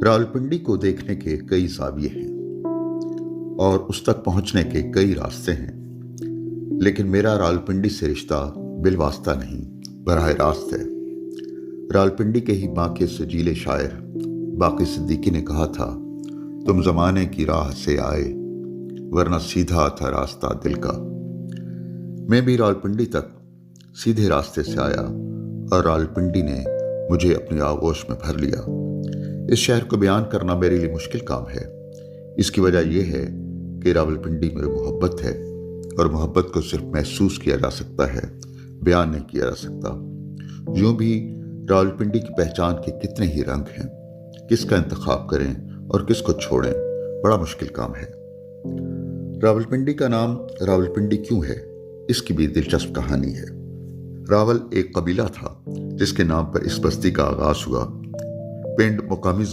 रावलपिंडी को देखने के कई ज़ाविये हैं और उस तक पहुंचने के कई रास्ते हैं, लेकिन मेरा रावलपिंडी से रिश्ता बिलवास्ता नहीं, बराह रास्त है। रावलपिंडी के ही बांके सजीले शायर बाकी सिद्दीकी ने कहा था, तुम ज़माने की राह से आए वरना सीधा था रास्ता दिल का। मैं भी रावलपिंडी तक सीधे रास्ते से आया और रावलपिंडी ने मुझे अपनी आगोश में भर लिया। इस शहर को बयान करना मेरे लिए मुश्किल काम है। इसकी वजह यह है कि रावलपिंडी मेरी मोहब्बत है और मोहब्बत को सिर्फ महसूस किया जा सकता है, बयान नहीं किया जा सकता। यूं भी रावलपिंडी की पहचान के कितने ही रंग हैं, किसका इंतखाब करें और किसको छोड़ें, बड़ा मुश्किल काम है। रावलपिंडी का नाम रावलपिंडी क्यों है, इसकी भी दिलचस्प कहानी है। रावल एक कबीला था जिसके नाम पर इस बस्ती का आगाज हुआ। पिंड मुकामी